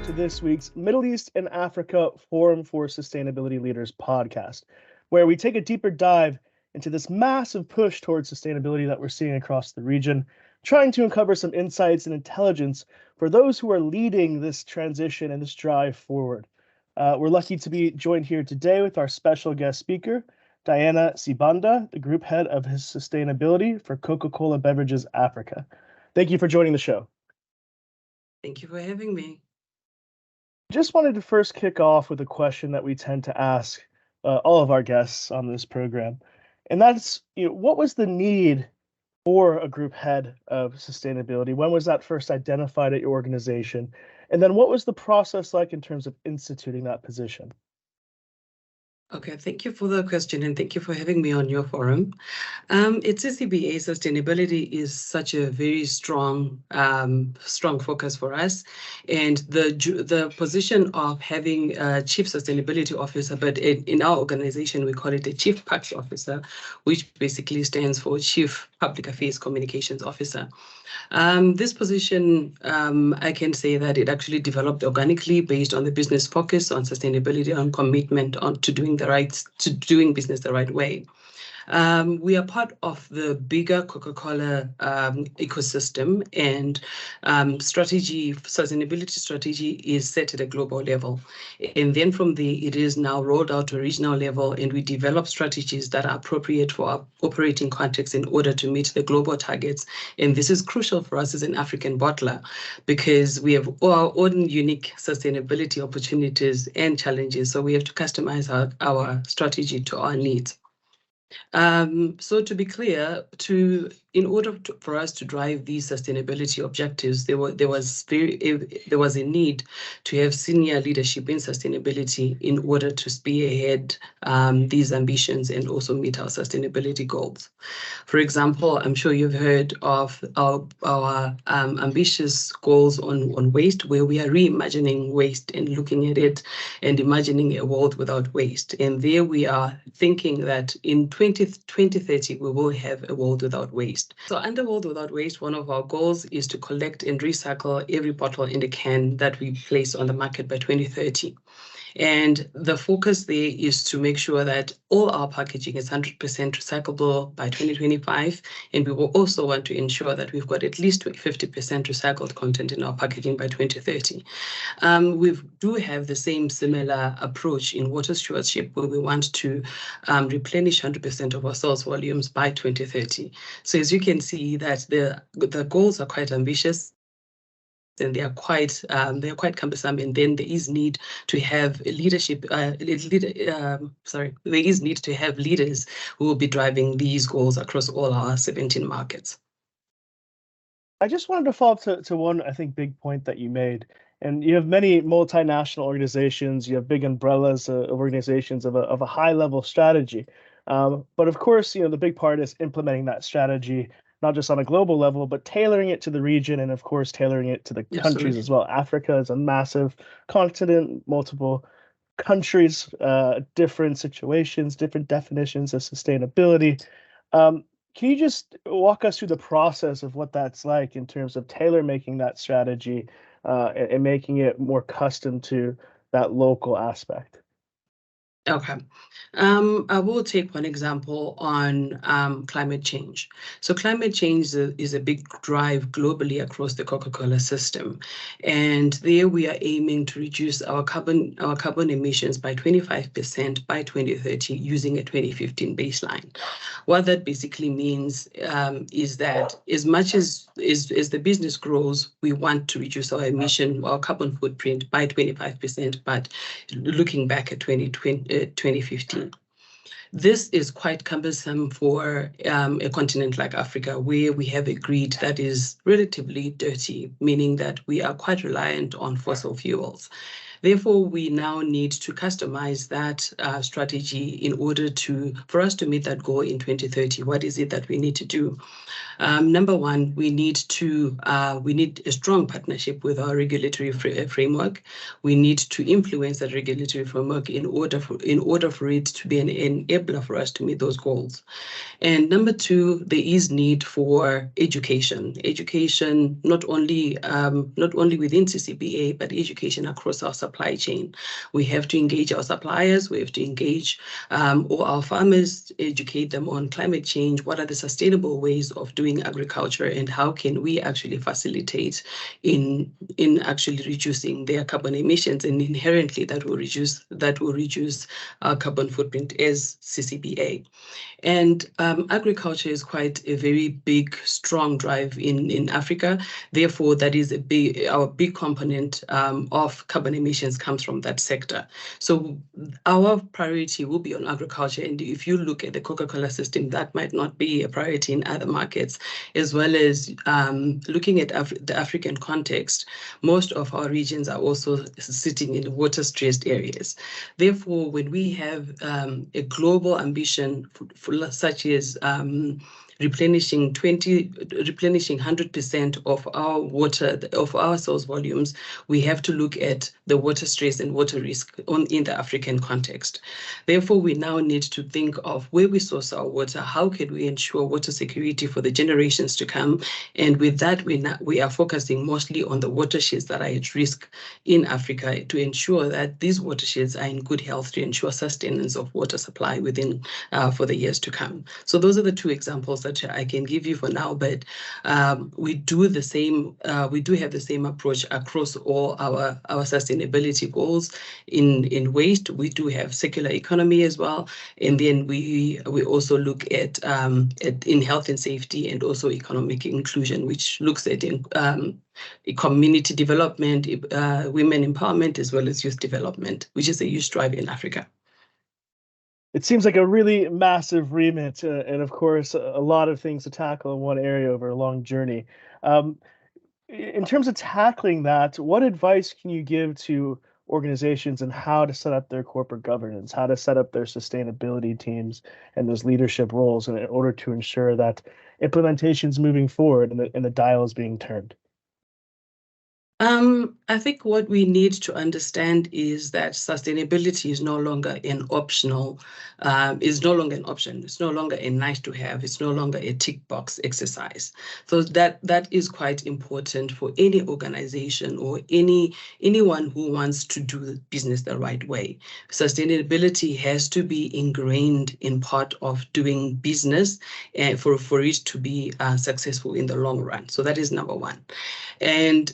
to this week's Middle East and Africa Forum for Sustainability Leaders podcast, where we take a deeper dive into this massive push towards sustainability that we're seeing across the region, trying to uncover some insights and intelligence for those who are leading this transition and this drive forward. We're lucky to be joined here today with our special guest speaker, Diana Sibanda, the Group Head of Sustainability for Coca-Cola Beverages Africa. Thank you for joining the show. Thank you for having me. Just wanted to first kick off with a question that we tend to ask all of our guests on this program, and that's, what was the need for a group head of sustainability? When was that first identified at your organization? And then what was the process like in terms of instituting that position? Okay, thank you for the question and thank you for having me on your forum. At CCBA, sustainability is such a very strong focus for us, and the position of having a chief sustainability officer, but in our organization we call it a chief PAX officer, which basically stands for Chief Public Affairs Communications Officer. This position, I can say that it actually developed organically based on the business focus on sustainability, on commitment to doing business the right way. We are part of the bigger Coca-Cola ecosystem, and sustainability strategy is set at a global level. And then from there, it is now rolled out to a regional level, and we develop strategies that are appropriate for our operating context in order to meet the global targets. And this is crucial for us as an African bottler, because we have our own unique sustainability opportunities and challenges. So we have to customize our strategy to our needs. So to be clear, in order for us to drive these sustainability objectives, there was a need to have senior leadership in sustainability in order to spearhead these ambitions and also meet our sustainability goals. For example, I'm sure you've heard of our ambitious goals on waste, where we are reimagining waste and looking at it and imagining a world without waste. And there we are thinking that in 2030, we will have a world without waste. So under World Without Waste, one of our goals is to collect and recycle every bottle in the can that we place on the market by 2030. And the focus there is to make sure that all our packaging is 100% recyclable by 2025. And we will also want to ensure that we've got at least 50% recycled content in our packaging by 2030. We do have the similar approach in water stewardship, where we want to replenish 100% of our sales volumes by 2030. So as you can see, that the goals are quite ambitious, and they are quite cumbersome, and then there is need to have leadership. There is need to have leaders who will be driving these goals across all our 17 markets. I just wanted to follow up to one, I think, big point that you made. And you have many multinational organizations, you have big umbrellas of organizations of a high level strategy. But of course, the big part is implementing that strategy, not just on a global level, but tailoring it to the region, and of course, tailoring it to the countries as well. Africa is a massive continent, multiple countries, different situations, different definitions of sustainability. Can you just walk us through the process of what that's like in terms of tailor-making that strategy and making it more custom to that local aspect? Okay. I will take one example on climate change. So climate change is a big drive globally across the Coca-Cola system. And there we are aiming to reduce our carbon emissions by 25% by 2030 using a 2015 baseline. What that basically means is that as much as the business grows, we want to reduce our carbon footprint by 25%, but looking back at 2015. This is quite cumbersome for a continent like Africa, where we have a grid that is relatively dirty, meaning that we are quite reliant on fossil fuels. Therefore, we now need to customize that strategy in order for us to meet that goal in 2030. What is it that we need to do? Number one, we need a strong partnership with our regulatory framework. We need to influence that regulatory framework in order for it to be an enabler for us to meet those goals. And number two, there is need for education. Education not only within CCBA, but education across our supply chain. We have to engage our suppliers. We have to engage all our farmers, educate them on climate change. What are the sustainable ways of doing agriculture, and how can we actually facilitate in actually reducing their carbon emissions, and inherently that will reduce our carbon footprint as CCBA. And agriculture is quite a very big, strong drive in Africa. Therefore, that is our big component of carbon emissions comes from that sector. So our priority will be on agriculture. And if you look at the Coca-Cola system, that might not be a priority in other markets, as well as looking at the African context. Most of our regions are also sitting in water-stressed areas. Therefore, when we have a global ambition such as replenishing 100% of our water, of our source volumes, we have to look at the water stress and water risk in the African context. Therefore, we now need to think of where we source our water, how can we ensure water security for the generations to come, and with that, we are focusing mostly on the watersheds that are at risk in Africa to ensure that these watersheds are in good health, to ensure sustenance of water supply within for the years to come. So those are the two examples that I can give you for now, but we do have the same approach across all our sustainability goals. In waste, we do have circular economy as well, and then we also look at in health and safety, and also economic inclusion, which looks at community development, women empowerment, as well as youth development, which is a huge drive in Africa. It seems like a really massive remit, and of course, a lot of things to tackle in one area over a long journey. In terms of tackling that, what advice can you give to organizations on how to set up their corporate governance, how to set up their sustainability teams and those leadership roles in order to ensure that implementation is moving forward and the dial is being turned? I think what we need to understand is that sustainability is no longer an optional, is no longer an option. It's no longer a nice to have. It's no longer a tick box exercise. So that is quite important for any organization or anyone who wants to do business the right way. Sustainability has to be ingrained in part of doing business for it to be successful in the long run. So that is number one. And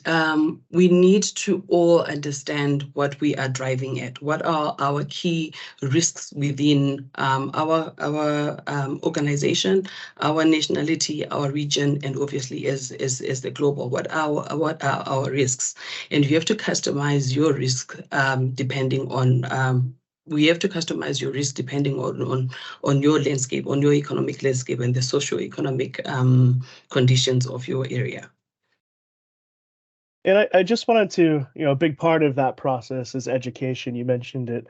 we need to all understand what we are driving at. What are our key risks within our organization, our nationality, our region, and obviously as the global? What are our risks? And you have to customize your risk depending on. We have to customize your risk depending on your landscape, on your economic landscape, and the socio-economic conditions of your area. And I just wanted to, a big part of that process is education. You mentioned it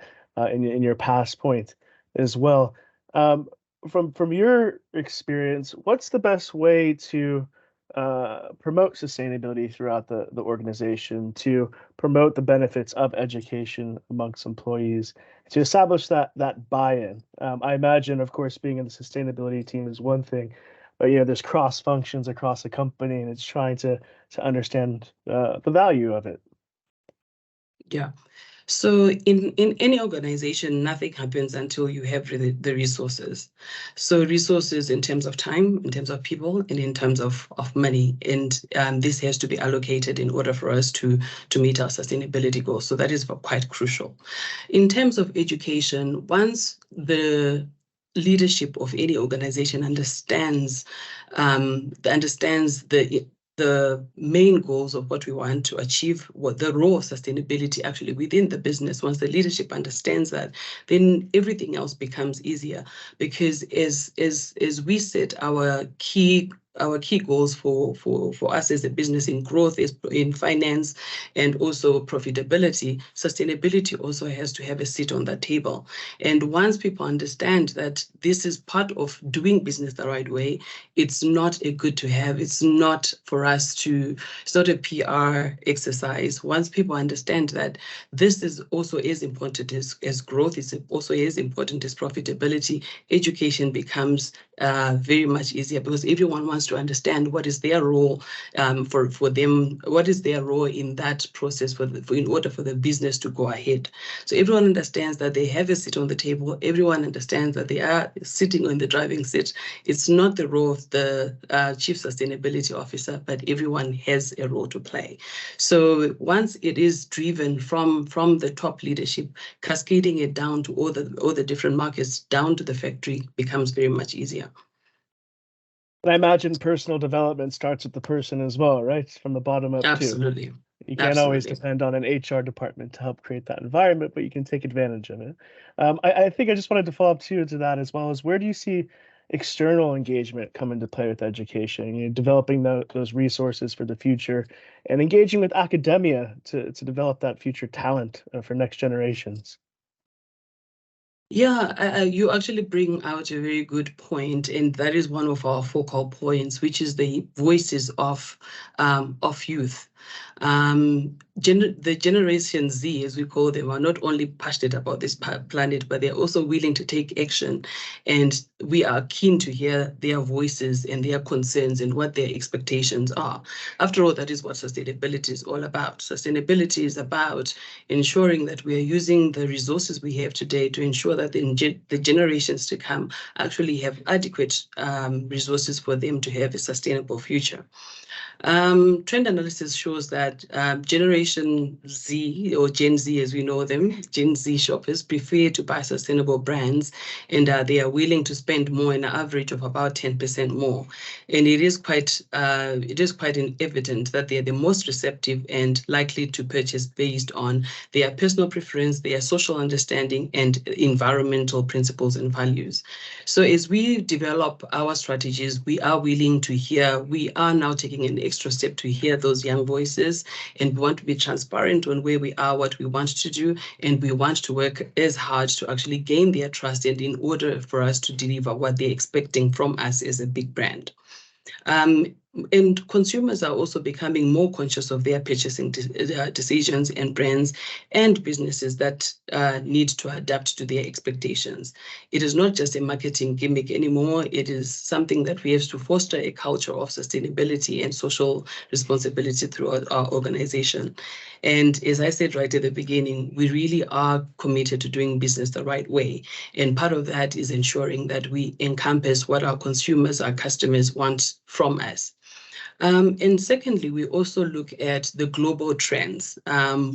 in your past point as well. From your experience, what's the best way to promote sustainability throughout the organization, to promote the benefits of education amongst employees, to establish that buy-in? I imagine, of course, being in the sustainability team is one thing, but there's cross functions across the company, and it's trying to understand the value of it. Yeah. So in any organization, nothing happens until you have the resources. So resources in terms of time, in terms of people, and in terms of money. And this has to be allocated in order for us to meet our sustainability goals. So that is quite crucial. In terms of education, once the leadership of any organization understands the main goals of what we want to achieve, what the role of sustainability actually within the business. Once the leadership understands that, then everything else becomes easier, because as we set our key our key goals for us as a business in growth, is in finance, and also profitability. Sustainability also has to have a seat on that table. And once people understand that this is part of doing business the right way, it's not a good to have. It's not for us to, it's not a PR exercise. Once people understand that this is also as important as growth, it's also as important as profitability, education becomes very much easier, because everyone wants to understand what is their role for them, what is their role in that process in order for the business to go ahead. So everyone understands that they have a seat on the table. Everyone understands that they are sitting on the driving seat. It's not the role of the chief sustainability officer, but everyone has a role to play. So once it is driven from the top leadership, cascading it down to all the different markets, down to the factory, becomes very much easier. And I imagine personal development starts with the person as well, right? From the bottom up too. Absolutely. You can't always depend on an HR department to help create that environment, but you can take advantage of it. I think I just wanted to follow up too to that, as well as where do you see external engagement come into play with education? You know, developing those resources for the future and engaging with academia to develop that future talent for next generations. Yeah, you actually bring out a very good point, and that is one of our focal points, which is the voices of youth. The Generation Z, as we call them, are not only passionate about this planet, but they're also willing to take action. And we are keen to hear their voices and their concerns and what their expectations are. After all, that is what sustainability is all about. Sustainability is about ensuring that we are using the resources we have today to ensure that the generations to come actually have adequate resources for them to have a sustainable future. Trend analysis shows that Generation Z, or Gen Z as we know them, Gen Z shoppers prefer to buy sustainable brands, and they are willing to spend more, an average of about 10% more. And it is quite evident that they are the most receptive and likely to purchase based on their personal preference, their social understanding, and environmental principles and values. So as we develop our strategies, we are willing to hear, we are now taking an extra step to hear those young voices, and we want to be transparent on where we are, what we want to do, and we want to work as hard to actually gain their trust, and in order for us to deliver what they're expecting from us as a big brand. And consumers are also becoming more conscious of their purchasing decisions, and brands and businesses that need to adapt to their expectations. It is not just a marketing gimmick anymore. It is something that we have to foster a culture of sustainability and social responsibility throughout our organization. And as I said right at the beginning, we really are committed to doing business the right way. And part of that is ensuring that we encompass what our consumers, our customers want from us. And secondly, we also look at the global trends.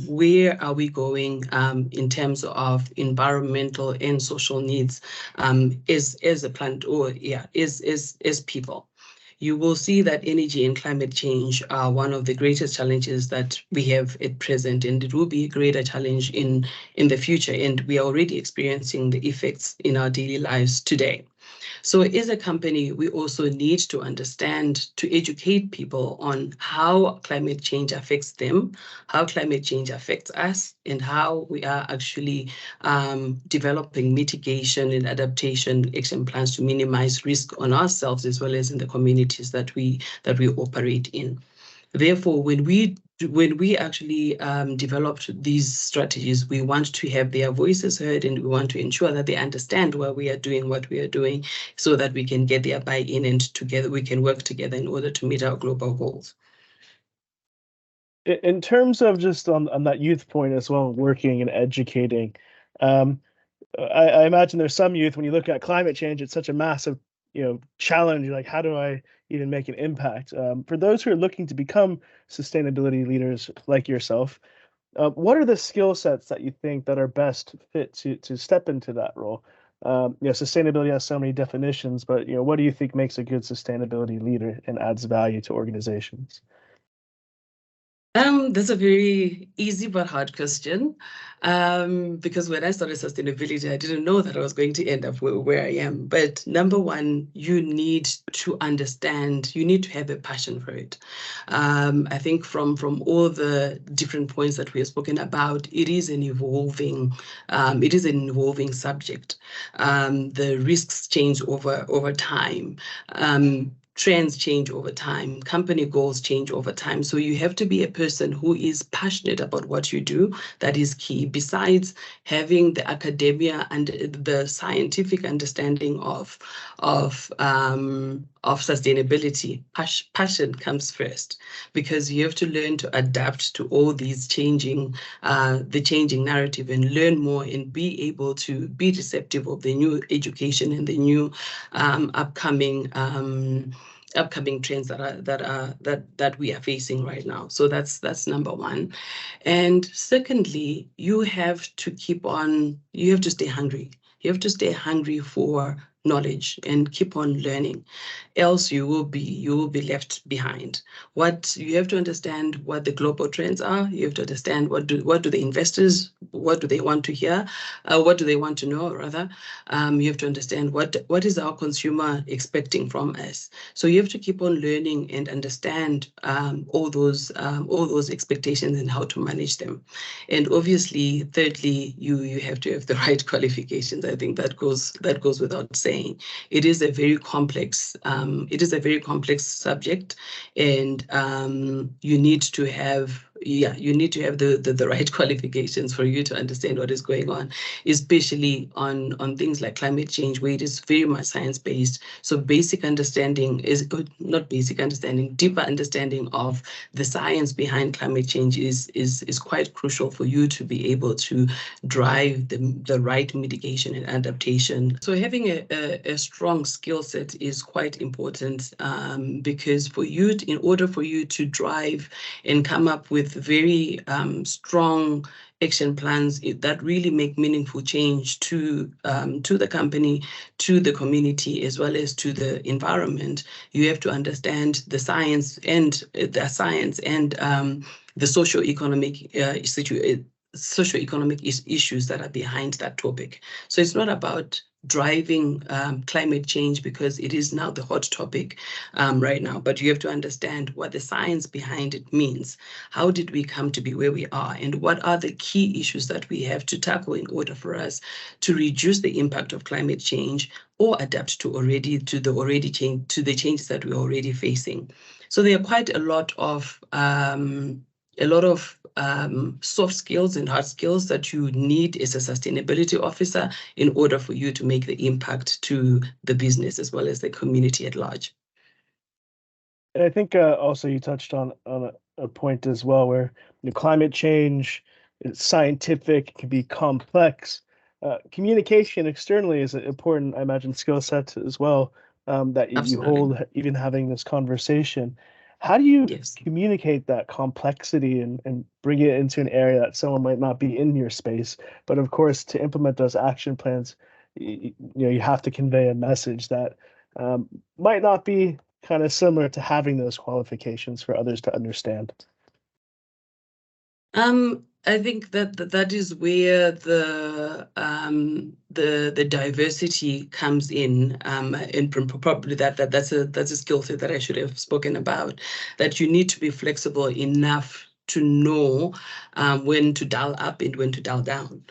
Where are we going in terms of environmental and social needs as a planet, or as people? You will see that energy and climate change are one of the greatest challenges that we have at present, and it will be a greater challenge in the future. And we are already experiencing the effects in our daily lives today. So as a company, we also need to understand, to educate people on how climate change affects them, how climate change affects us, and how we are actually developing mitigation and adaptation action plans to minimize risk on ourselves as well as in the communities that we operate in. Therefore, when we actually developed these strategies, we want to have their voices heard, and we want to ensure that they understand why we are doing what we are doing, so that we can get their buy-in, and together we can work together in order to meet our global goals. In terms of just on that youth point as well, working and educating, I imagine there's some youth, when you look at climate change, it's such a massive, challenge. Like, how do I even make an impact? For those who are looking to become sustainability leaders like yourself, what are the skill sets that you think that are best fit to step into that role? Sustainability has so many definitions, but what do you think makes a good sustainability leader and adds value to organizations? That's a very easy but hard question. Because when I started sustainability, I didn't know that I was going to end up where I am. But number one, you need to understand, you need to have a passion for it. I think from all the different points that we have spoken about, it is an evolving subject. The risks change over time. Trends change over time, company goals change over time. So you have to be a person who is passionate about what you do. That is key. Besides having the academia and the scientific understanding of sustainability, passion comes first, because you have to learn to adapt to all these the changing narrative, and learn more and be able to be receptive of the new education and the new upcoming trends that we are facing right now. So that's number one. And secondly, you have to stay hungry. You have to stay hungry for knowledge and keep on learning, else you will be left behind. What you have to understand, what the global trends are. You have to understand what do the investors, what do they want to hear, what do they want to know rather. You have to understand what is our consumer expecting from us. So you have to keep on learning and understand all those expectations and how to manage them. And obviously, thirdly, you have to have the right qualifications. I think that goes without saying. It is a very complex subject, and you need to have the right qualifications for you to understand what is going on, especially on things like climate change, where it is very much science-based. So basic understanding is not basic understanding, deeper understanding of the science behind climate change is quite crucial for you to be able to drive the right mitigation and adaptation. So having a strong skill set is quite important, because in order for you to drive and come up with very strong action plans that really make meaningful change to the company, to the community, as well as to the environment, you have to understand the science and the socio-economic issues that are behind that topic. So it's not about driving climate change because it is now the hot topic right now, but you have to understand what the science behind it means. How did we come to be where we are, and what are the key issues that we have to tackle in order for us to reduce the impact of climate change or adapt to the changes that we're already facing. So there are quite a lot of soft skills and hard skills that you need as a sustainability officer in order for you to make the impact to the business as well as the community at large. And I think also you touched on a point as well where climate change is scientific, it can be complex. Communication externally is an important, I imagine, skill set as well, that you Absolutely. hold even having this conversation. How do you Yes. communicate that complexity and bring it into an area that someone might not be in your space? But of course, to implement those action plans, you have to convey a message that might not be kind of similar to having those qualifications for others to understand. I think that is where the diversity comes in, and probably that's a skill set that I should have spoken about. That you need to be flexible enough to know when to dial up and when to dial down.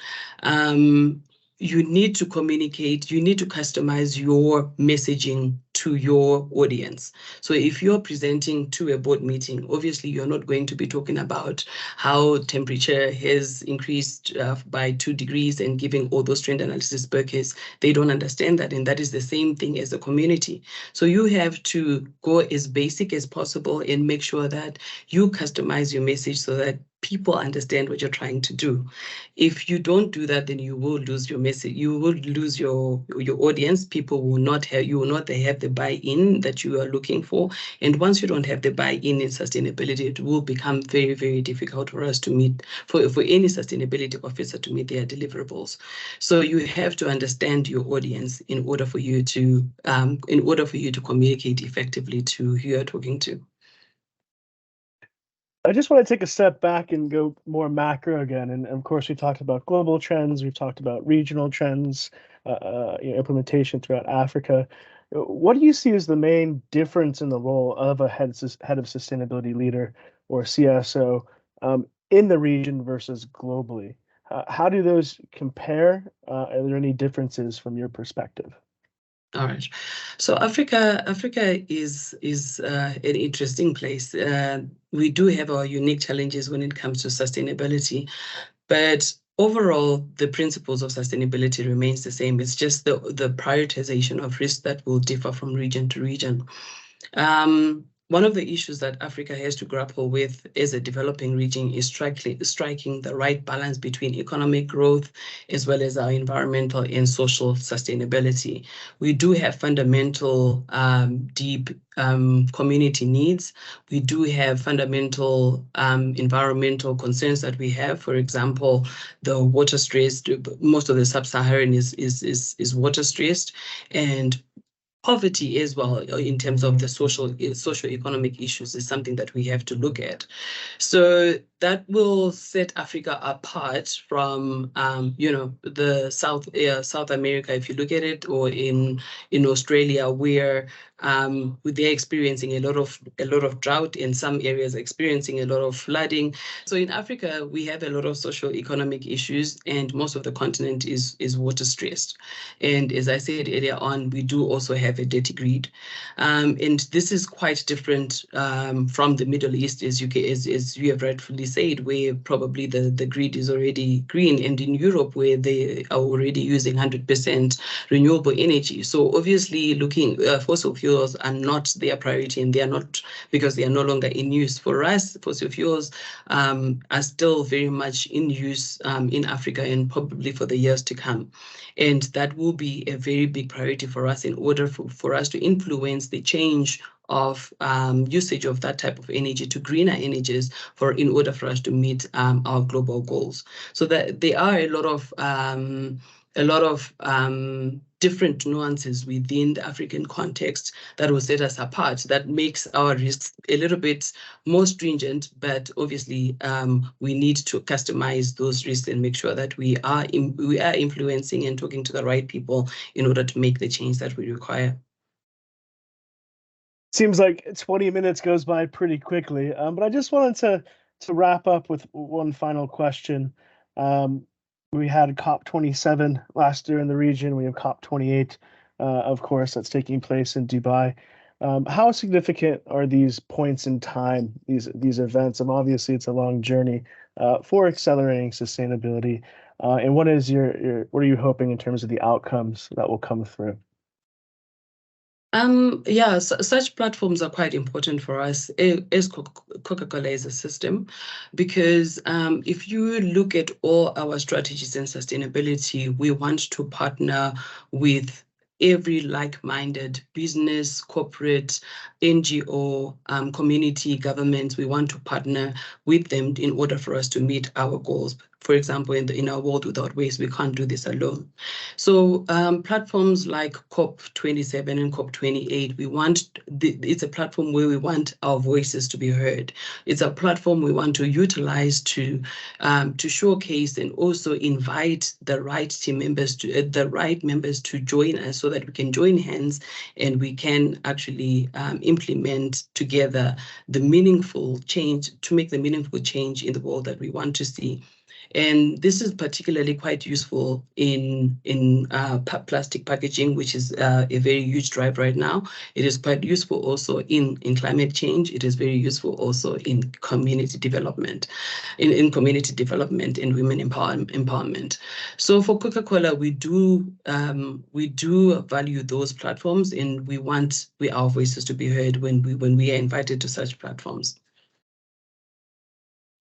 You need to communicate, you need to customize your messaging to your audience. So if you're presenting to a board meeting, obviously you're not going to be talking about how temperature has increased by 2 degrees and giving all those trend analysis per case. They don't understand that, and that is the same thing as a community. So you have to go as basic as possible and make sure that you customize your message so that people understand what you're trying to do. If you don't do that, then you will lose your message. You will lose your audience. People will not have, you will not have the buy-in that you are looking for. And once you don't have the buy-in in sustainability, it will become very, very difficult for us to meet, for any sustainability officer to meet their deliverables. So you have to understand your audience in order for you to communicate effectively to who you're talking to. I just want to take a step back and go more macro again. And of course, we talked about global trends, we've talked about regional trends, implementation throughout Africa. What do you see as the main difference in the role of a head of sustainability leader or CSO in the region versus globally? How do those compare? Are there any differences from your perspective? All right. So Africa is an interesting place. We do have our unique challenges when it comes to sustainability, but overall, the principles of sustainability remains the same. It's just the prioritization of risk that will differ from region to region. One of the issues that Africa has to grapple with as a developing region is striking the right balance between economic growth as well as our environmental and social sustainability. We do have fundamental, deep community needs. We do have fundamental environmental concerns that we have. For example, the water stressed, most of the sub-Saharan is water stressed, and poverty as well in terms of the socio-economic issues is something that we have to look at. So that will set Africa apart from, the South America, if you look at it, or in Australia, where they're experiencing a lot of drought, in some areas experiencing a lot of flooding. So in Africa, we have a lot of socio-economic issues, and most of the continent is water stressed. And as I said earlier on, we do also have a dirty grid. And this is quite different from the Middle East, as you have rightfully said, where probably the grid is already green, and in Europe, where they are already using 100% renewable energy. So obviously, fossil fuels are not their priority, and they are not, because they are no longer in use. For us, fossil fuels are still very much in use in Africa, and probably for the years to come. And that will be a very big priority for us in order for us to influence the change of usage of that type of energy to greener energies in order for us to meet our global goals. So that there are a lot of different nuances within the African context that will set us apart, that makes our risks a little bit more stringent, but obviously we need to customize those risks and make sure that we are influencing and talking to the right people in order to make the change that we require. Seems like 20 minutes goes by pretty quickly. But I just wanted to wrap up with one final question. We had COP27 last year in the region. We have COP28, of course, that's taking place in Dubai. How significant are these points in time, these events? And obviously, it's a long journey for accelerating sustainability. And what is what are you hoping in terms of the outcomes that will come through? Such platforms are quite important for us as Coca-Cola as a system, because if you look at all our strategies and sustainability, we want to partner with every like-minded business, corporate, NGO, community, governments. We want to partner with them in order for us to meet our goals. For example, in our world without waste, we can't do this alone. So platforms like COP27 and COP28, it's a platform where we want our voices to be heard. It's a platform we want to utilize to showcase and also invite the right team members the right members to join us, so that we can join hands and we can actually implement together the meaningful change, to make the meaningful change in the world that we want to see. And this is particularly quite useful in plastic packaging, which is a very huge drive right now. It is quite useful also in climate change. It is very useful also in community development, in community development and women empowerment. So for Coca-Cola, we do value those platforms, and we want our voices to be heard when we are invited to such platforms.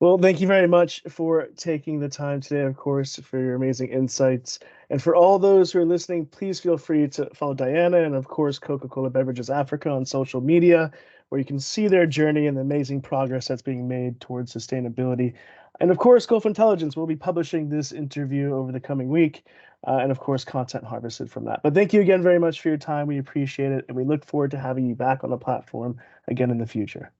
Well, thank you very much for taking the time today, of course, for your amazing insights. And for all those who are listening, please feel free to follow Diana and, of course, Coca-Cola Beverages Africa on social media, where you can see their journey and the amazing progress that's being made towards sustainability. And of course, Gulf Intelligence will be publishing this interview over the coming week, and of course, content harvested from that. But thank you again very much for your time. We appreciate it, and we look forward to having you back on the platform again in the future.